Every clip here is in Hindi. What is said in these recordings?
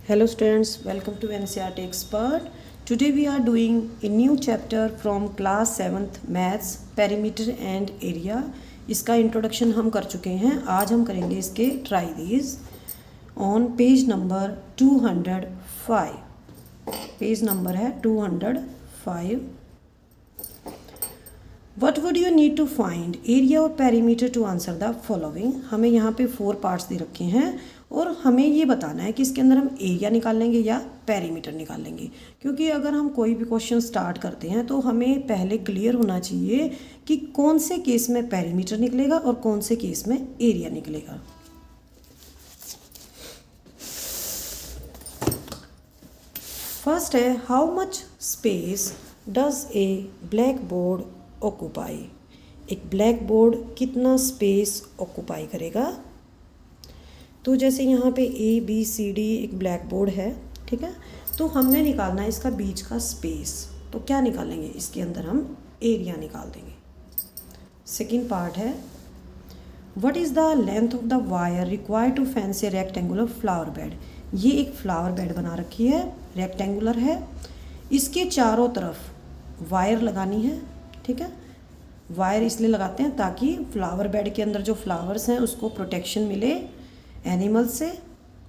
Hello students, welcome to NCERT Expert. Today we are doing a new chapter from class 7th Maths Perimeter and Area. इसका इंट्रोडक्शन हम कर चुके हैं. आज हम करेंगे इसके try these on page number 205. Page number है 205. What would you need to find area और perimeter to answer the following? हमें यहाँ पे 4 पार्ट्स दे रखे हैं और हमें ये बताना है कि इसके अंदर हम एरिया निकाल लेंगे या पेरीमीटर निकाल लेंगे. क्योंकि अगर हम कोई भी क्वेश्चन स्टार्ट करते हैं तो हमें पहले क्लियर होना चाहिए कि कौन से केस में पेरीमीटर निकलेगा और कौन से केस में एरिया निकलेगा. फर्स्ट है how much space does a black board occupy. एक ब्लैक बोर्ड कितना स्पेस ऑक्यूपाई करेगा. तो जैसे यहाँ पे ABCD एक ब्लैक बोर्ड है, ठीक है. तो हमने निकालना है इसका बीच का स्पेस. तो क्या निकालेंगे, इसके अंदर हम एरिया निकाल देंगे. सेकंड पार्ट है what is the length of the wire required to fence a rectangular flower bed. ये एक फ्लावर बेड बना रखी है, रेक्टेंगुलर है. इसके चारों तरफ वायर लगानी है, ठीक है. वायर इसलिए लगाते हैं ताकि फ्लावर बेड के अंदर जो फ्लावर्स हैं उसको प्रोटेक्शन मिले एनिमल से,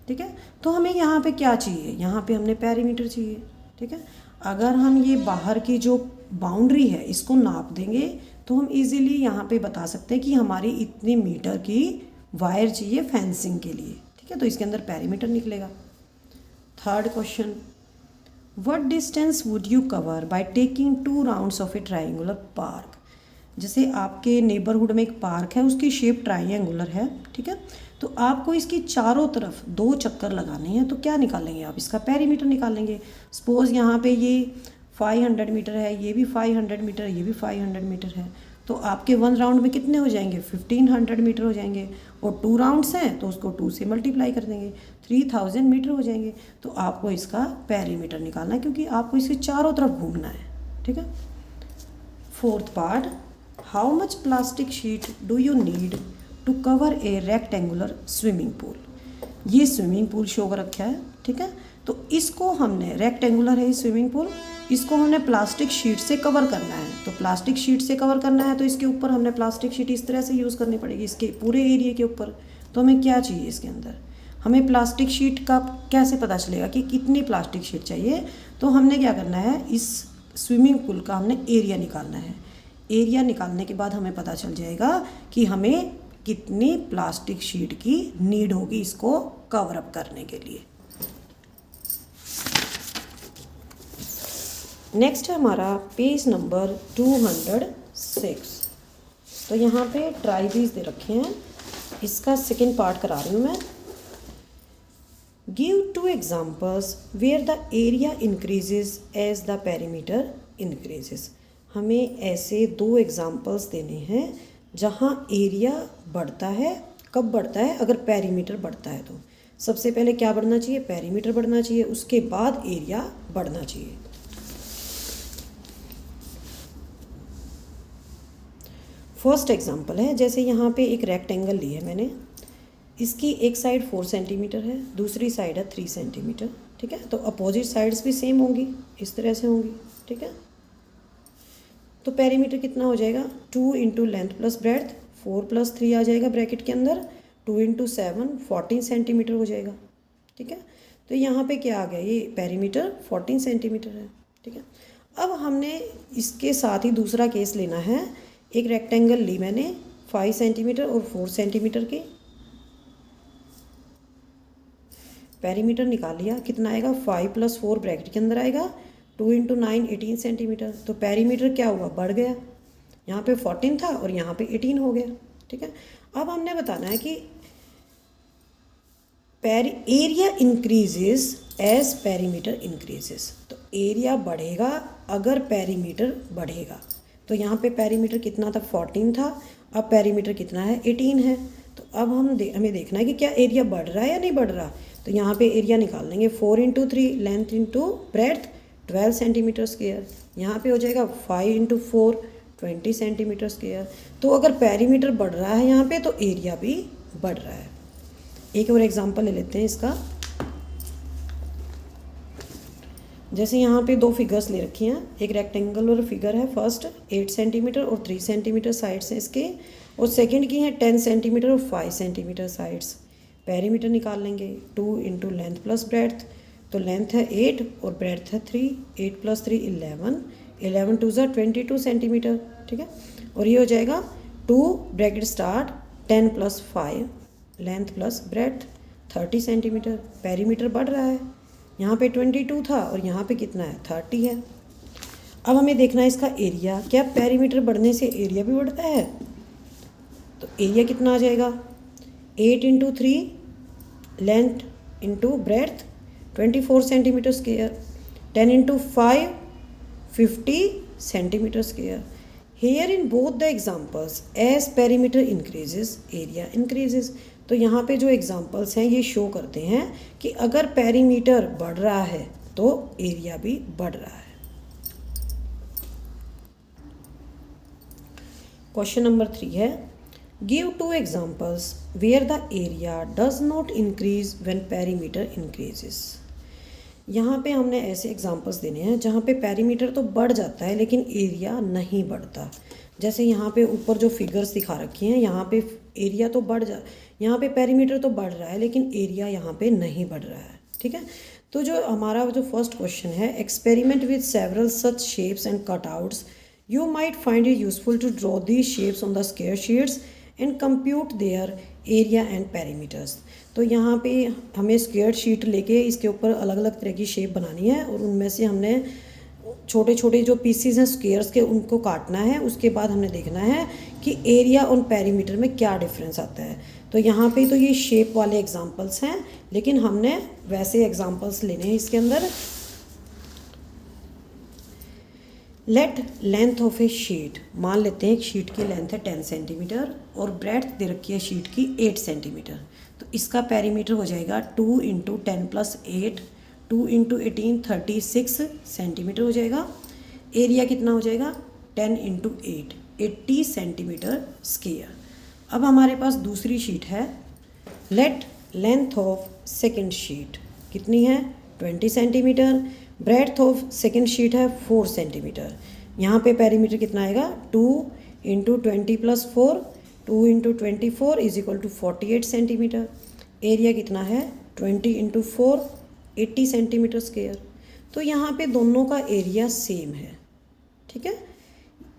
ठीक है. तो हमें यहाँ पे क्या चाहिए, यहाँ पे हमने पेरीमीटर चाहिए, ठीक है. अगर हम ये बाहर की जो बाउंड्री है इसको नाप देंगे तो हम इजीली यहाँ पे बता सकते हैं कि हमारी इतने मीटर की वायर चाहिए फेंसिंग के लिए, ठीक है. तो इसके अंदर पेरीमीटर निकलेगा. Third question what distance would you cover by taking 2 rounds of a triangular park. जैसे आपके नेबरहुड में एक पार्क है, उसकी शेप ट्राइंगुलर है, ठीक है. तो आपको इसकी चारों तरफ 2 चक्कर लगाने हैं. तो क्या निकालेंगे आप, इसका पेरीमीटर निकालेंगे. सपोज यहाँ पे ये 500 मीटर है, ये भी 500 मीटर, ये भी 500 मीटर है. तो आपके 1 राउंड में कितने हो जाएंगे, 1500 मीटर हो जाएंगे. और 2 राउंड्स हैं तो उसको 2 से मल्टीप्लाई कर देंगे, 3000 मीटर हो जाएंगे. तो आपको इसका पेरीमीटर निकालना है क्योंकि आपको इसके चारों तरफ घूमना है, ठीक है. Fourth part how much plastic sheet do you need to cover a rectangular swimming pool. ये स्विमिंग पूल शो कर रखा है, ठीक है. तो इसको हमने रेक्टेंगुलर है स्विमिंग पूल, इसको हमने प्लास्टिक शीट से कवर करना है. तो प्लास्टिक शीट से कवर करना है तो इसके ऊपर हमने प्लास्टिक शीट इस तरह से यूज़ करनी पड़ेगी इसके पूरे एरिया के ऊपर. तो हमें क्या चाहिए इसके अंदर, हमें प्लास्टिक शीट का कैसे पता चलेगा कि कितनी प्लास्टिक शीट चाहिए. तो हमने क्या करना है, इस स्विमिंग पूल का हमने एरिया निकालना है. एरिया निकालने के बाद हमें पता चल जाएगा कि हमें कितनी प्लास्टिक शीट की नीड होगी इसको कवर अप करने के लिए. नेक्स्ट है हमारा पेज नंबर 206. तो यहाँ पे ट्राई दीज दे रखे हैं, इसका सेकंड पार्ट करा रही हूँ मैं. Give 2 examples where the area increases as the perimeter increases. हमें ऐसे 2 एग्जाम्पल्स देने हैं जहाँ एरिया बढ़ता है. कब बढ़ता है, अगर पेरीमीटर बढ़ता है. तो सबसे पहले क्या बढ़ना चाहिए, पेरीमीटर बढ़ना चाहिए, उसके बाद एरिया बढ़ना चाहिए. फर्स्ट एग्जांपल है, जैसे यहाँ पे एक रेक्टेंगल ली है मैंने, इसकी एक साइड 4 सेंटीमीटर है, दूसरी साइड है 3 सेंटीमीटर, ठीक है. तो अपोजिट साइड्स भी सेम होंगी, इस तरह से होंगी, ठीक है. तो पेरीमीटर कितना हो जाएगा, 2 इंटू लेंथ प्लस ब्रेड्थ, 4 + 3 आ जाएगा ब्रैकेट के अंदर, 2 इंटू 7 14 सेंटीमीटर हो जाएगा, ठीक है. तो यहाँ पे क्या आ गया, ये पेरीमीटर 14 सेंटीमीटर है, ठीक है. अब हमने इसके साथ ही दूसरा केस लेना है. एक रेक्टेंगल ली मैंने 5 सेंटीमीटर और 4 सेंटीमीटर की, पेरीमीटर निकाल लिया. कितना आएगा, 5 + 4 ब्रैकेट के अंदर आएगा, 2 इंटू 9 18 सेंटीमीटर. तो पेरीमीटर क्या हुआ, बढ़ गया. यहाँ पे 14 था और यहाँ पे 18 हो गया, ठीक है. अब हमने बताना है कि area increases as perimeter increases. तो एरिया बढ़ेगा अगर पेरीमीटर बढ़ेगा. तो यहाँ पे पेरीमीटर कितना था, 14 था, अब पेरीमीटर कितना है, 18 है. तो अब हमें देखना है कि क्या एरिया बढ़ रहा है या नहीं बढ़ रहा. तो यहाँ पे एरिया निकाल लेंगे, 4 into 3 length into breadth 12 centimetre square. यहाँ पे हो जाएगा 5 इंटू 4 20 सेंटीमीटर स्क्वायर. तो अगर पेरीमीटर बढ़ रहा है यहाँ पे तो एरिया भी बढ़ रहा है. एक और एग्जांपल ले लेते हैं इसका. जैसे यहाँ पे दो फिगर्स ले रखी हैं, एक रेक्टेंगुलर फिगर है फर्स्ट 8 सेंटीमीटर और 3 सेंटीमीटर साइड्स हैं इसके, और सेकंड की है 10 सेंटीमीटर और 5 सेंटीमीटर साइड्स। पेरीमीटर निकाल लेंगे 2 इंटू लेंथ प्लस ब्रेड्थ, तो लेंथ है 8 और ब्रेड्थ है 3, 8 प्लस 3 11, 11 टू ज़ा 22 सेंटीमीटर, ठीक है। और ये हो जाएगा 2 bracket start 10 plus 5 length plus breadth 30 centimetre. Perimeter बढ़ रहा है, यहाँ पे 22 था और यहाँ पे कितना है 30 है। अब हमें देखना है इसका एरिया, क्या पेरीमीटर बढ़ने से एरिया भी बढ़ता है? तो एरिया कितना आ जाएगा 8 into 3 length into breadth 24 centimetre square, 10 into 5 50 centimetre square. Here in both the examples as perimeter increases area increases. तो यहाँ पे जो एग्जाम्पल्स हैं ये शो करते हैं कि अगर पेरीमीटर बढ़ रहा है तो एरिया भी बढ़ रहा है। क्वेश्चन नंबर 3 है, give 2 examples where the area does not increase when perimeter increases. यहाँ पे हमने ऐसे एग्जांपल्स देने हैं जहाँ पे पेरीमीटर तो बढ़ जाता है लेकिन एरिया नहीं बढ़ता। जैसे यहाँ पे ऊपर जो फिगर्स दिखा रखी हैं, यहाँ पे एरिया तो यहाँ पे पेरीमीटर तो बढ़ रहा है लेकिन एरिया यहाँ पे नहीं बढ़ रहा है, ठीक है। तो जो हमारा जो फर्स्ट क्वेश्चन है, experiment with several such shapes and cutouts, you might find it useful to draw these shapes on the square sheets and compute their area and perimeters. तो यहाँ पे हमें स्क्वायर शीट लेके इसके ऊपर अलग अलग तरह की शेप बनानी है और उनमें से हमने छोटे छोटे जो पीसीज हैं स्क्वायर्स के उनको काटना है। उसके बाद हमने देखना है कि एरिया और पेरीमीटर में क्या डिफरेंस आता है। तो यहाँ पे तो ये शेप वाले एग्जांपल्स हैं लेकिन हमने वैसे एग्जांपल्स लेने हैं इसके अंदर। Late length of A sheet, मान लेते हैं एक शीट की लेंथ है 10 सेंटीमीटर और ब्रेड्थ दे रखी है शीट की 8 सेंटीमीटर। तो इसका पेरीमीटर हो जाएगा 2 इंटू 10 प्लस 8, 2 इंटू 18 36 सेंटीमीटर हो जाएगा। एरिया कितना हो जाएगा 10 इंटू 8 80 सेंटीमीटर स्क्वायर। अब हमारे पास दूसरी शीट है। Let length of second sheet कितनी है 20 centimetre, breadth of second sheet है 4 सेंटीमीटर। यहाँ पे पेरीमीटर कितना आएगा 2 into 20 plus 4, 2 into 24 is equal to 48 centimetre. Area कितना है 20 इंटू 4 80 सेंटीमीटर स्क्वायर। तो यहाँ पे दोनों का एरिया सेम है, ठीक है।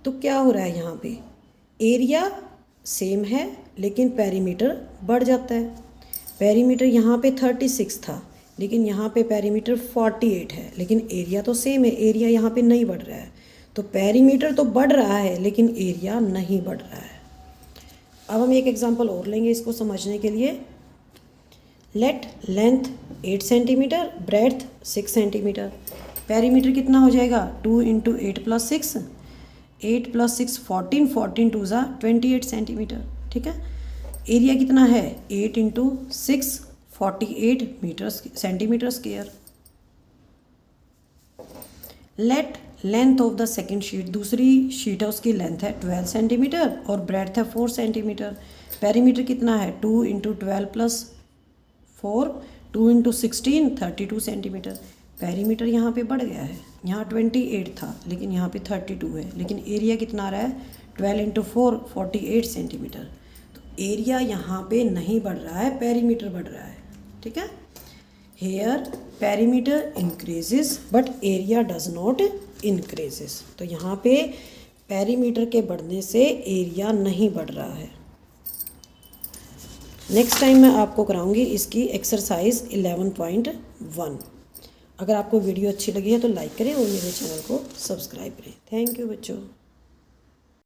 तो क्या हो रहा है यहाँ पे एरिया सेम है लेकिन पेरीमीटर बढ़ जाता है। पेरीमीटर यहाँ पे 36 था लेकिन यहाँ पे पेरीमीटर 48 है लेकिन एरिया तो सेम है, एरिया यहाँ पे नहीं बढ़ रहा है। तो पेरीमीटर तो बढ़ रहा है लेकिन एरिया नहीं बढ़ रहा है। अब हम एक एग्जांपल और लेंगे इसको समझने के लिए। Late length 8 centimetre, breadth 6 centimetre. Perimeter कितना हो जाएगा 2 इंटू 8 प्लस 6, 8 प्लस 6 14, 14 टू ज़ा 28 सेंटीमीटर, ठीक है। एरिया कितना है 8 into 6 48 metre centimetre square. Let length of the second sheet, दूसरी शीट है उसकी लेंथ है 12 सेंटीमीटर और ब्रेड्थ है 4 सेंटीमीटर। पेरीमीटर कितना है 2 into 12 plus 4, 2 into 16 32 centimetre. Perimeter यहाँ पे बढ़ गया है, यहाँ 28 था लेकिन यहाँ पे 32 है, लेकिन एरिया कितना आ रहा है 12 इंटू 4 48 सेंटीमीटर। तो एरिया यहाँ पे नहीं बढ़ रहा है, पेरीमीटर बढ़ रहा है, ठीक है। Here perimeter increases but area does not increases. तो यहाँ पे पेरीमीटर के बढ़ने से एरिया नहीं बढ़ रहा है। नेक्स्ट टाइम मैं आपको कराऊंगी इसकी एक्सरसाइज 11.1। अगर आपको वीडियो अच्छी लगी है तो लाइक करें और मेरे चैनल को सब्सक्राइब करें। थैंक यू बच्चों।